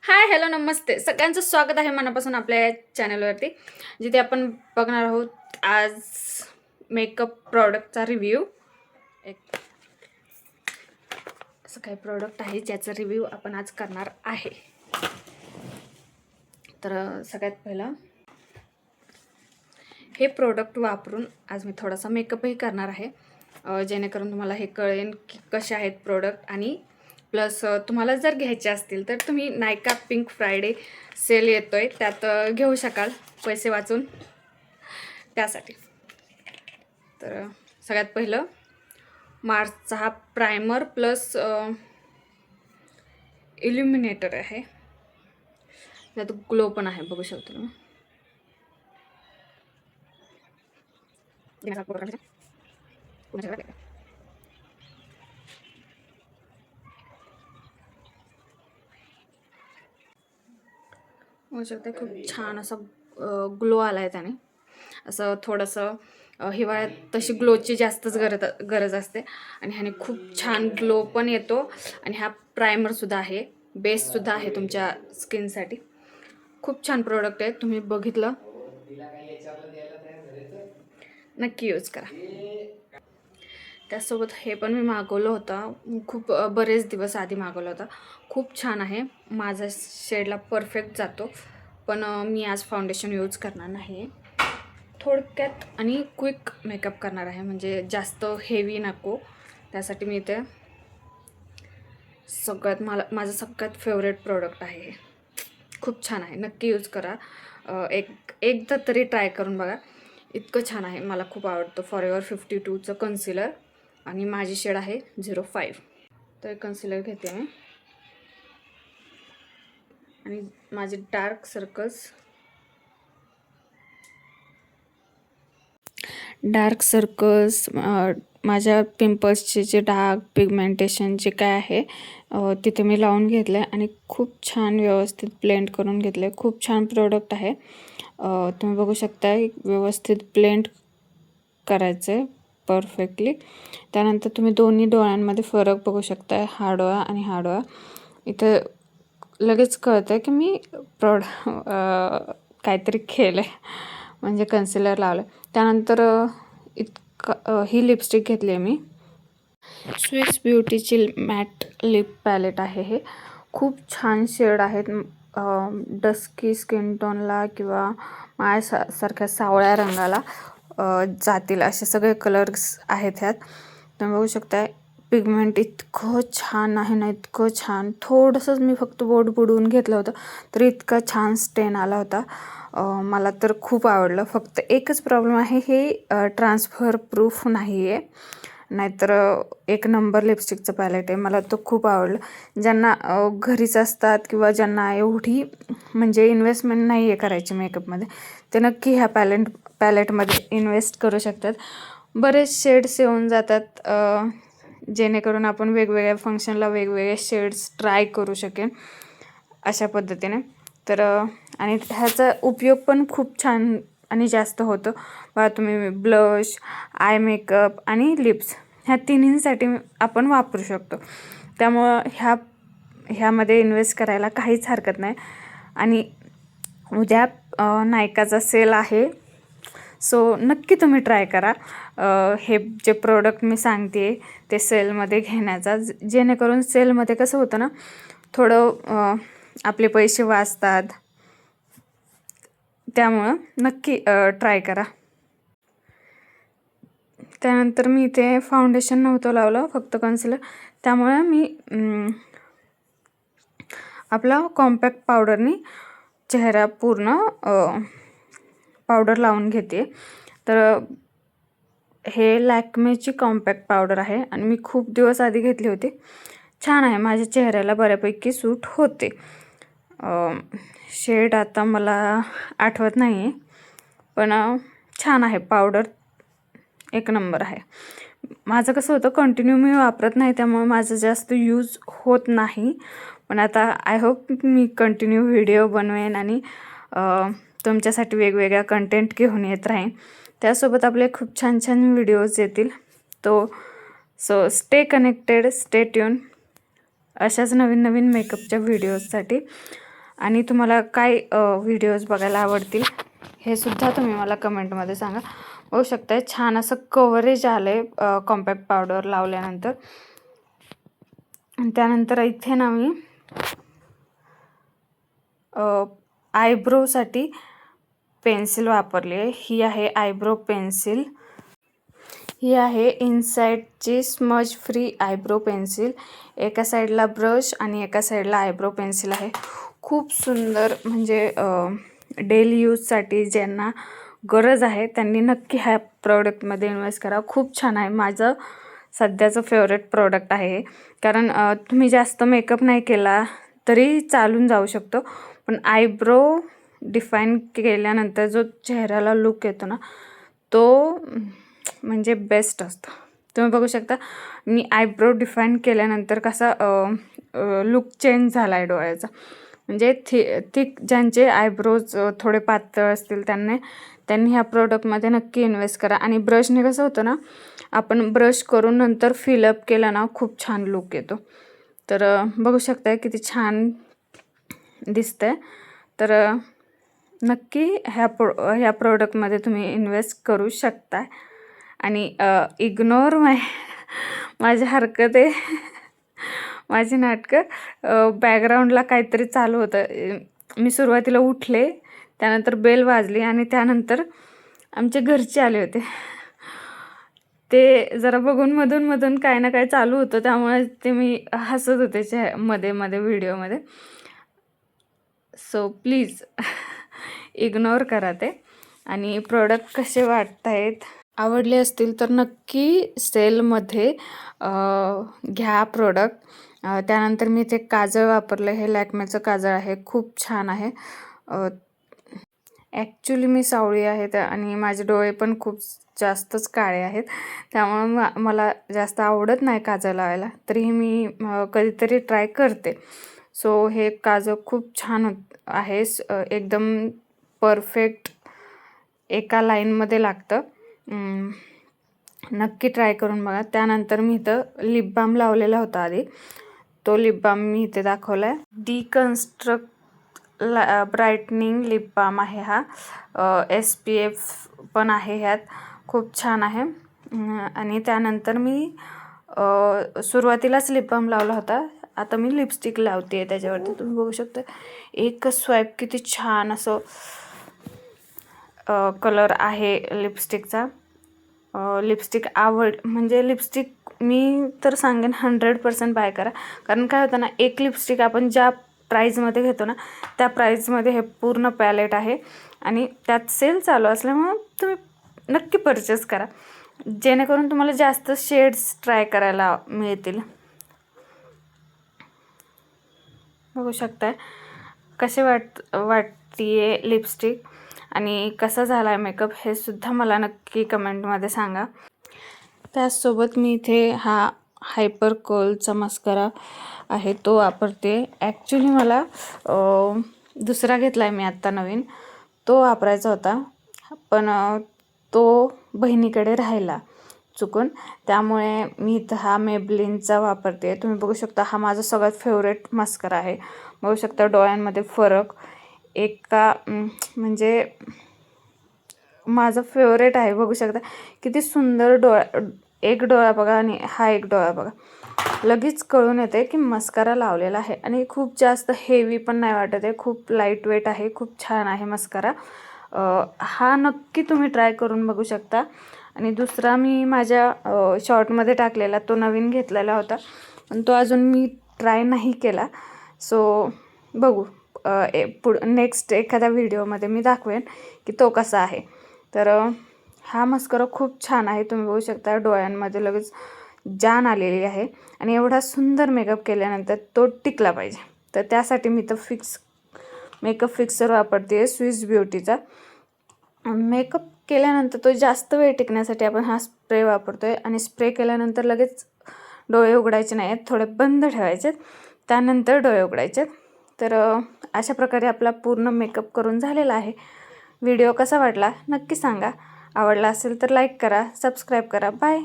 Hi hello नमस्ते सगळ्यांचं स्वागत आहे मनापासून आपल्या या चॅनलवरती, जिथे आपण बघणार आहोत आज मेकअप प्रॉडक्टचा रिव्ह्यू. एक असं काही प्रॉडक्ट आहे ज्याचा रिव्ह्यू आपण आज करणार आहे. तर सगळ्यात पहिलं हे प्रोडक्ट वापरून आज मी थोडासा मेकअपही करणार आहे, जेणेकरून तुम्हाला हे कळेल की कसे आहेत प्रोडक्ट. आणि प्लस तुम्हाला जर घ्यायचे असतील तर तुम्ही नायका पिंक फ्रायडे सेल येतोय त्यात घेऊ शकाल पैसे वाचून त्यासाठी. तर सगळ्यात पहिलं मार्सचा हा प्रायमर प्लस इल्युमिनेटर आहे. त्यात ग्लो पण आहे, बघू शकतो तुम्ही. होऊ शकते खूप छान असा ग्लो आला आहे त्याने. असं थोडंसं हिवाळ्यात तशी ग्लोची जास्तच गरज असते आणि ह्याने खूप छान ग्लो पण येतो. आणि हा प्रायमरसुद्धा आहे, बेससुद्धा आहे तुमच्या स्किनसाठी. खूप छान प्रोडक्ट आहे, तुम्ही बघितलं नक्की यूज करा. त्यासोबत हे पण मी मागवलं होतं, खूप बरेच दिवस आधी मागवलं होतं. खूप छान आहे, माझा शेडला परफेक्ट जातो. पण मी आज फाउंडेशन यूज करणार नाही, थोडक्यात आणि क्विक मेकअप करणार आहे, म्हणजे जास्त हेवी नको. त्यासाठी मी इथे माझं सगळ्यात फेवरेट प्रोडक्ट आहे हे. खूप छान आहे, नक्की यूज करा. एकदा तरी ट्राय करून बघा, इतकं छान आहे, मला खूप आवडतं. फॉरएव्हर 52चं कन्सिलर आणि माझी शेड आहे 05. तर कन्सिलर घेते मी आणि माझे डार्क सर्कल्स माझ्या पिंपल्सचे जे डार्क पिगमेंटेशन जे काय आहे तिथे मी लावून घेतलं आहे आणि खूप छान व्यवस्थित ब्लेंड करून घेतलं आहे. खूप छान प्रोडक्ट आहे, तुम्ही बघू शकता. व्यवस्थित ब्लेंड करायचं आहे परफेक्टली. त्यानंतर तुम्ही दोन्ही डोळ्यांमध्ये फरक बघू शकता, हा डोळा आणि हा डोळा. इथं लगेच कळतं आहे की मी काहीतरी केलं आहे, म्हणजे कन्सिलर लावलं. त्यानंतर ही लिपस्टिक घेतली आहे मी, स्विस ब्युटीची मॅट लिप पॅलेट आहे. हे खूप छान शेड आहेत, डस्की स्किन टोनला किंवा माझ्यासारख्या सावळ्या रंगाला जातील असे सगळे कलर्स आहेत ह्यात. तुम्ही बघू शकताय, पिगमेंट इतकं छान आहे ना, इतकं छान. थोडंसंच मी फक्त बोट बुडवून घेतलं होतं तरी इतका छान स्टेन आला होता. मला तर खूप आवडलं. फक्त एकच प्रॉब्लेम आहे, हे ट्रान्सफर प्रूफ नाही आहे, नाहीतर एक नंबर लिपस्टिकचं पॅलेट आहे. मला तो खूप आवडलं. ज्यांना घरीच असतात किंवा ज्यांना एवढी म्हणजे इन्व्हेस्टमेंट नाही आहे करायची मेकअपमध्ये, ते नक्की ह्या पॅलेटमध्ये इन्व्हेस्ट करू शकतात. बरेच शेड्स येऊन जातात, जेणेकरून आपण वेगवेगळ्या फंक्शनला वेगवेगळे शेड्स ट्राय करू शकेन अशा पद्धतीने. तर आणि ह्याचा उपयोग पण खूप छान आणि जास्त होतं. बघा तुम्ही, ब्लश, आय मेकअप आणि लिप्स ह्या तिन्हींसाठी आपण वापरू शकतो. त्यामुळं ह्यामध्ये इन्व्हेस्ट करायला काहीच हरकत नाही. आणि उद्या नायकाचा सेल आहे, सो नक्की तुम्ही ट्राय करा हे जे प्रोडक्ट मी सांगते ते सेलमध्ये घेण्याचा, जेणेकरून सेलमध्ये कसं होतं ना, थोडं आपले पैसे वाचतात. त्यामुळं नक्की ट्राय करा. त्यानंतर मी इथे फाउंडेशन नव्हतं लावलं, फक्त कन्सिलर. त्यामुळे मी आपला कॉम्पॅक्ट पावडरनी चेहरा पूर्ण पावडर लावून घेते. तर हे लॅक्मेची कॉम्पॅक्ट पावडर आहे आणि मी खूप दिवस आधी घेतली होती. छान आहे, माझ्या चेहऱ्याला बऱ्यापैकी सूट होते. शेड आता मला आठवत नाही आहे, पण छान आहे पावडर, एक नंबर आहे. माझं कसं होतं, कंटिन्यू मी वापरत नाही, त्यामुळे माझं जास्त यूज होत नाही. पण आता आय होप मी कंटिन्यू व्हिडिओ बनवेन आणि तुमच्यासाठी वेगवेगळ्या कंटेंट घेऊन येत राहीन. त्यासोबत आपले खूप छान छान व्हिडिओज येतील. So stay connected, stay tune अशाच नवीन नवीन मेकअपच्या व्हिडिओजसाठी. आणि तुम्हाला काय व्हिडिओज बघायला आवडतील हे सुद्धा तुम्ही मला कमेंटमध्ये सांगा. बघू शकताय छान असं कव्हरेज आलं आहे कॉम्पॅक्ट पावडर लावल्यानंतर. आणि त्यानंतर इथे ना मी आयब्रोसाठी पेन्सिल वापरली आहे. ही आहे आयब्रो पेन्सिल. ही आहे इनसाइडची स्मज फ्री आयब्रो पेन्सिल. एका साईडला ब्रश आणि एका साईडला आयब्रो पेन्सिल आहे. खूप सुंदर, म्हणजे डेली यूजसाठी ज्यांना गरज आहे त्यांनी नक्की ह्या प्रोडक्टमध्ये इन्व्हेस्ट करा. खूप छान आहे. माझं सध्याचं फेवरेट प्रोडक्ट आहे हे. कारण तुम्ही जास्त मेकअप नाही केला तरी चालून जाऊ शकतो, पण आयब्रो डिफाईन केल्यानंतर जो चेहऱ्याला लुक येतो ना तो म्हणजे बेस्ट असतो. तुम्ही बघू शकता मी आयब्रो डिफाईन केल्यानंतर कसा लुक चेंज झाला आहे डोळ्याचा. म्हणजे थिक ज्यांचे आयब्रोज थोडे पातळ असतील त्यांनी ह्या प्रोडक्टमध्ये नक्की इन्व्हेस्ट करा. आणि ब्रशने कसं होतं ना, आपण ब्रश करून नंतर फिलअप केला ना खूप छान लुक येतो. तर बघू शकताय किती छान दिसतंय. तर नक्की ह्या प्रोडक्टमध्ये तुम्ही इन्व्हेस्ट करू शकता. आणि इग्नोर माझ्या हरकते, माझी नाटकं. बॅकग्राऊंडला काहीतरी चालू होतं. मी सुरुवातीला उठले, त्यानंतर बेल वाजली आणि त्यानंतर आमचे घरचे आले होते. ते जरा बघून मधून काय ना काय चालू होतं, त्यामुळे ते मी हसत होते मध्ये व्हिडिओमध्ये. सो प्लीज इग्नोर करा ते. आणि प्रोडक्ट कसे वाटत आहेत, आवडले असतील तर नक्की सेलमध्ये घ्या प्रोडक्ट. त्यानंतर मी इथे काजळ वापरलं. हे लॅक्मेचं काजळ आहे, खूप छान आहे. ॲक्च्युली मी सावळी आहे आणि माझे डोळे पण खूप जास्तच काळे आहेत, त्यामुळे मला जास्त आवडत नाही काजळ लावायला. तरीही मी कधीतरी ट्राय करते. सो हे काजळ खूप छान आहे, एकदम परफेक्ट एका लाईनमध्ये लागतं. नक्की ट्राय करून बघा. त्यानंतर मी इथं लिप बाम लावलेला होता आधी, तो लिप बाम मी इथे दाखवला आहे. डिकन्स्ट्रक्ट ब्राईटनिंग लिप बाम आहे हा. SPF पण आहे ह्यात, खूप छान आहे. आणि त्यानंतर मी सुरुवातीलाच लिप बाम लावला होता. आता मी लिपस्टिक लावते आहे त्याच्यावरती. तुम्ही बघू शकता एकच स्वाईप किती छान असं कलर आहे लिपस्टिकचा. लिपस्टिक म्हणजे लिपस्टिक मी तर सांगेन 100% बाय करा. कारण काय होतं ना, एक लिपस्टिक आपण ज्या प्राईजमध्ये घेतो ना त्या प्राईजमध्ये हे पूर्ण पॅलेट आहे. आणि त्यात सेल चालू असल्यामुळं तुम्ही नक्की परचेस करा, जेणेकरून तुम्हाला जास्त शेड्स ट्राय करायला मिळतील. बघू शकताय कसे वाटतीये लिपस्टिक आणि कसा झाला आहे मेकअप हे सुद्धा मला नक्की कमेंटमध्ये सांगा. त्याचसोबत मी इथे हा हायपर कर्लचा मस्करा आहे तो वापरते. ॲक्च्युली मला दुसरा घेतला आहे मी आत्ता नवीन, तो वापरायचा होता, पण तो बहिणीकडे राहिला चुकून, त्यामुळे मी इथं हा मेबलिनचा वापरते. तुम्ही बघू शकता हा माझा सगळ्यात फेवरेट मस्करा आहे. बघू शकता डोळ्यांमध्ये फरक म्हणजे माझं फेवरेट आहे. बघू शकता किती सुंदर एक डोळा बघा आणि हा एक डोळा बघा, लगेच कळून येते की मस्कारा लावलेला आहे. आणि खूप जास्त हेवी पण नाही वाटत आहे, खूप लाईट वेट आहे, खूप छान आहे मस्कारा. हा नक्की तुम्ही ट्राय करून बघू शकता. आणि दुसरा मी माझ्या शॉर्टमध्ये टाकलेला, तो नवीन घेतलेला होता, पण तो अजून मी ट्राय नाही केला. सो बघू नेक्स्ट एखाद्या व्हिडिओमध्ये मी दाखवेन की तो कसा आहे. तर हा मस्करा खूप छान आहे. तुम्ही बघू शकता डोळ्यांमध्ये लगेच जान आलेली आहे. आणि एवढा सुंदर मेकअप केल्यानंतर तो टिकला पाहिजे, तर त्यासाठी मी तर मेकअप फिक्सर वापरते स्विस ब्युटीचा. मेकअप केल्यानंतर तो जास्त वेळ टिकण्यासाठी आपण हा स्प्रे वापरतो आहे. आणि स्प्रे केल्यानंतर लगेच डोळे उघडायचे नाही आहेत, थोडे बंद ठेवायचे, त्यानंतर डोळे उघडायचे. तर अशा प्रकारे आपला पूर्ण मेकअप करून झालेला आहे. व्हिडिओ कसा वाटला नक्की सांगा. आवडला असेल तर लाईक करा, सबस्क्राईब करा. बाय.